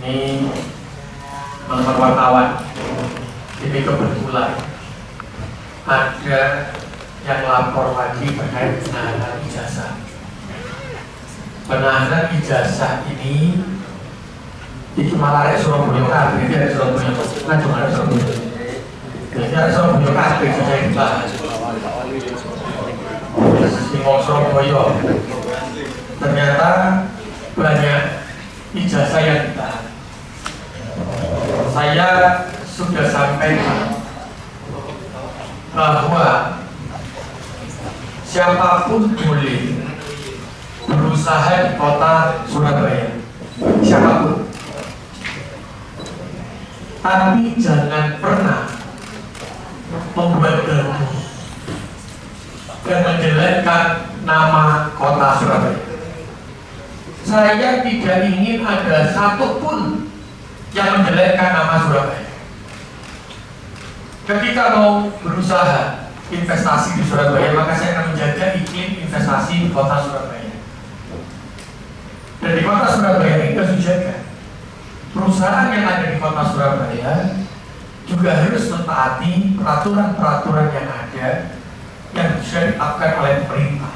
Ini teman-teman wartawan, ini kebetulan ada yang lapor lagi terkait penahanan ijazah. Penahanan ijazah ini malah ada Surabaya kabeh, ada Surabaya, kan cuma ada Surabaya. Jadi ada Surabaya kabeh saja dibahas. Di Surabaya ternyata banyak ijazah yang ditahan. Saya sudah sampaikan bahwa siapapun boleh berusaha di kota Surabaya, siapapun, tapi jangan pernah membuat gaduh dan menjelekkan nama kota Surabaya. Saya tidak ingin ada satupun yang menjelekkan nama Surabaya. Ketika mau berusaha investasi di Surabaya, maka saya akan menjaga iklim investasi di kota Surabaya. Dan di kota Surabaya ini harus dijaga. Perusahaan yang ada di kota Surabaya juga harus mentaati peraturan-peraturan yang ada yang bisa ditetapkan oleh pemerintah.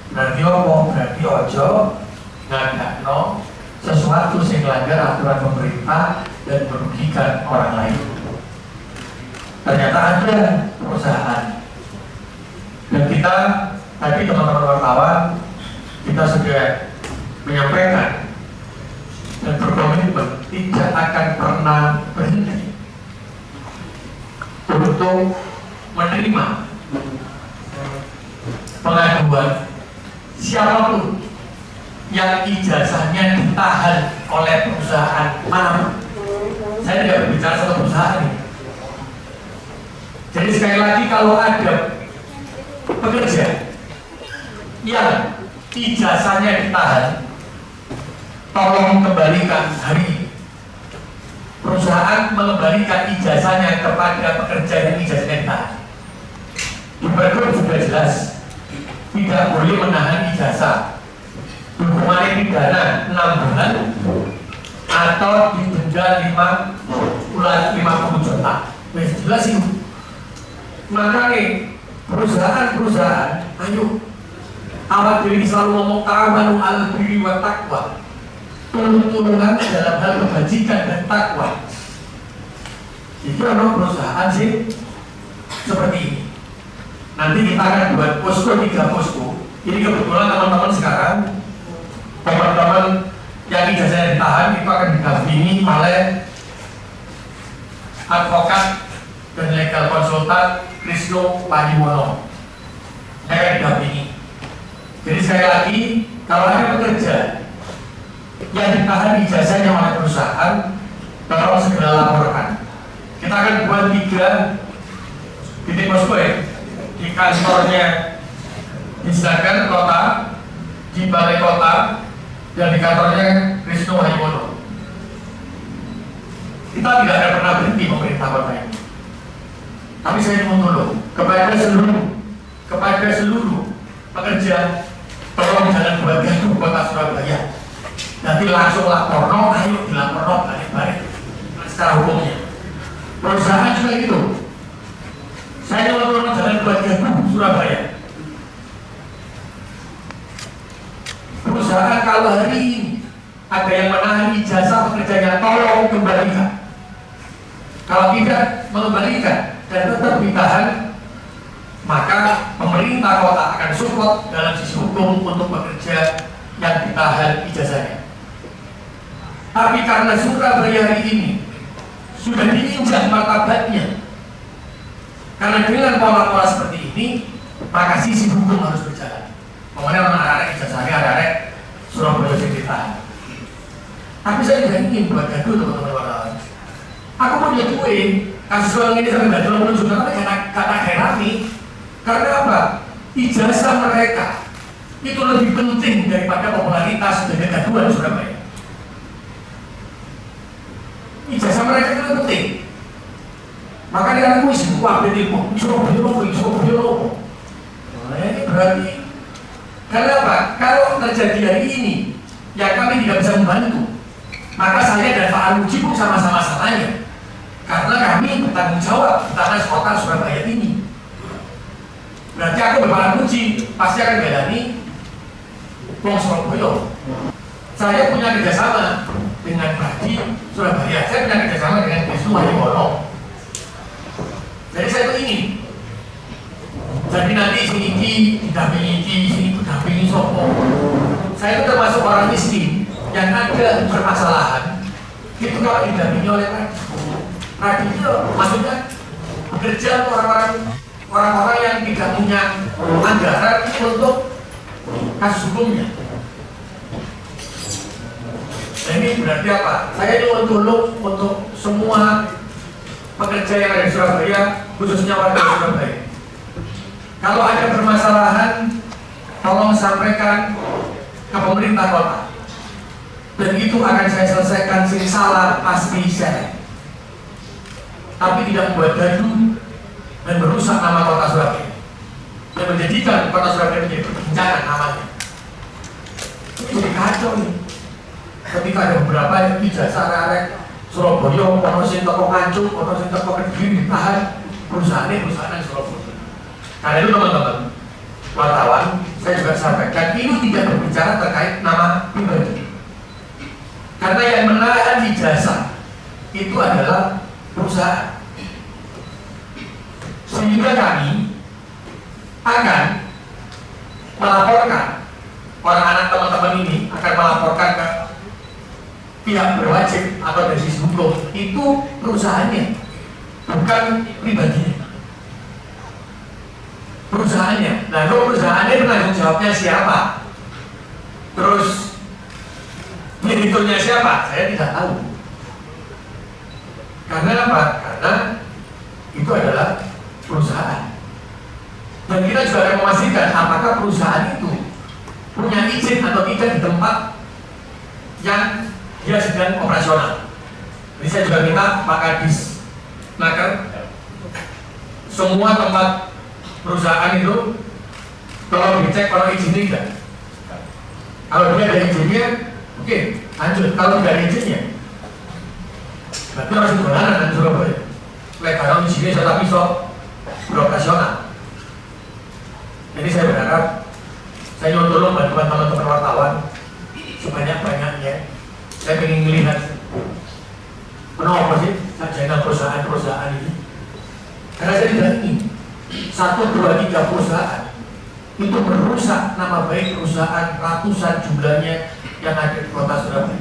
Berarti berarti ojo ngadakno sesuatu yang melanggar aturan pemerintah dan merugikan orang lain. Ternyata ada perusahaan, dan kita tadi teman-teman wartawan kita sudah menyampaikan dan berkomitmen tidak akan pernah berhenti untuk menerima pengaduan siapapun yang ijazahnya ditahan oleh perusahaan manapun. Saya tidak berbicara soal perusahaan ini. Jadi sekali lagi, kalau ada pekerja yang ijazahnya ditahan, tolong kembalikan hari ini. Perusahaan mengembalikan ijazahnya kepada pekerja yang ijazahnya ditahan. Di Pergub sudah jelas, tidak boleh menahan ijazah. Hukuman pidana 6 bulan atau didenda 50 juta. Wes jelas itu. Makanya perusahaan-perusahaan, ayo, awak diri selalu ngomong ta'awanu 'alal birri wat taqwa, tolong-tolongan dalam hal kebajikan dan takwa. Itu adalah perusahaan sih seperti ini. Nanti kita akan buat posko, 3 posko. Ini kebetulan teman-teman sekarang, teman-teman yang ijazahnya ditahan itu akan didampingi oleh advokat dan legal konsultan Krisno Panjiwono. Saya didampingi. Jadi sekali lagi, kalau ada pekerja yang ditahan ijazahnya oleh perusahaan, tolong segera laporkan. Kita akan buat 3 titik posko ya, di kantornya di Sedakan Kota, di Balai Kota, dan di kantornya Krisno Panjiwono. Kita tidak akan pernah berhenti memerintah kota ini. Tapi saya ingin tolong kepada seluruh pekerja, tolong jangan buat gaduh kota Surabaya. Nanti langsung laporno, ayo dilaporno balik-balik secara hukumnya. Perusahaan juga gitu. Saya laporno jangan buat gaduh Surabaya. Perusahaan kalau hari ini ada yang menahan ijazah pekerjanya, tolong kembalikan. Kalau tidak mengembalikan dan tetap ditahan, maka pemerintah kota akan support dalam sisi hukum untuk pekerja yang ditahan ijazahnya. Tapi karena Surabaya hari ini sudah diinjak martabatnya, karena dengan pola-pola seperti ini, maka sisi hukum harus berjalan. Pokoknya orang-orang ijazahnya ada Surabaya yang ditahan. Tapi saya tidak ingin buat gaduh teman-teman wartawan. Aku mau jatuhin kasus orang ini sampai gaduh menunjukkan, tapi kata Herani. Karena apa? Ijazah mereka itu lebih penting daripada popularitas dan kegaduhan Surabaya. Ijazah mereka itu lebih penting. Makanya aku isi buku ilmu, Surabaya. Nah, ini berarti karena apa? Kalau terjadi hari ini, ya kami tidak bisa membantu. Maka saya dan Pak Armuji pun sama-sama salahnya, karena kami bertanggung jawab atas kota Surabaya ini. Berarti aku Pak Armuji pasti akan belani Wong Surabaya. Saya punya kerjasama dengan Badi Surabaya, saya punya kerjasama dengan Wisnu Wahyono. Jadi saya itu ingin, jadi nanti sini didampingi sini didampingi sopo. Saya itu termasuk orang miskin yang ada permasalahan. Itu kalau didampingi oleh Radit itu maksudnya bekerja orang-orang yang tidak punya anggaran untuk kasus hukumnya. Nah, ini berarti apa? Saya ini untuk semua pekerja yang ada di Surabaya, khususnya warga Surabaya. Kalau ada permasalahan, tolong sampaikan ke pemerintah kota. Dan itu akan saya selesaikan. Sing salah pasti saya. Tapi tidak membuat gaduh dan merusak nama kota Surabaya. Dan menjadikan kota Surabaya menjadi perbincangan namanya. Itu kacau nih. Ketika ada beberapa yang ijazah arek Surabaya, ono sing teko Ngancuk, ono sing teko Kediri ditahan perusahaan Surabaya. Karena itu teman-teman wartawan, saya juga sampaikan ini tidak berbicara terkait nama pribadi. Karena yang menahan ijazah itu adalah perusahaan. Sehingga kami akan melaporkan, orang anak teman-teman ini akan melaporkan ke pihak berwajib atau dari sisi hukum, itu perusahaannya, bukan pribadinya. Perusahaannya. Nah, kalau perusahaannya penanggung jawabnya siapa? Terus krediturnya siapa? Saya tidak tahu. Karena apa? Karena itu adalah perusahaan. Dan kita juga akan memastikan apakah perusahaan itu punya izin atau tidak di tempat yang dia sedang operasional. Jadi saya juga minta Pak Kadis Naker, semua tempat perusahaan itu tolong dicek kalau izinnya enggak. Kalau dia ada izinnya, oke, lanjut. Kalau tidak ada izinnya, berarti harus dolanan dan Surabaya. Kalau izinnya sudah bisa beroperasional. Jadi saya berharap, saya ingin tolong bantuan teman-teman wartawan sebanyak-banyaknya. Saya ingin melihat kenapa sih sarjana perusahaan ini. Karena saya tidak ingin 1, 2, 3 perusahaan itu merusak nama baik perusahaan ratusan jumlahnya yang ada di kota Surabaya.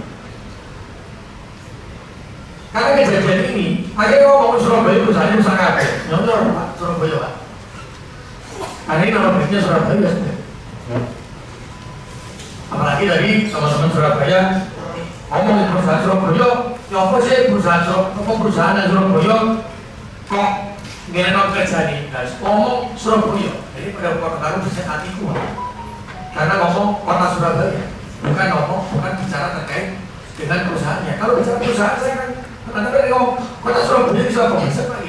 Karena kejadian ini, akhirnya ngomong Surabaya perusahaan rusak kabeh. Nyonyor Pak, Surabaya Pak. Karena ini nama baiknya Surabaya sudah. Apalagi tadi teman-teman Surabaya ngomong perusahaan Surabaya, ya apa sih perusahaan Surabaya kok nggak kerja nih, guys. Ngomong Surabaya, jadi pada kota baru bisa hatiku. Karena ngomong kota Surabaya, bukan bicara terkait dengan perusahaannya. Kalau bicara perusahaan saya kan, nanti ngomong kota Surabaya bisa apa? Bisa Pak.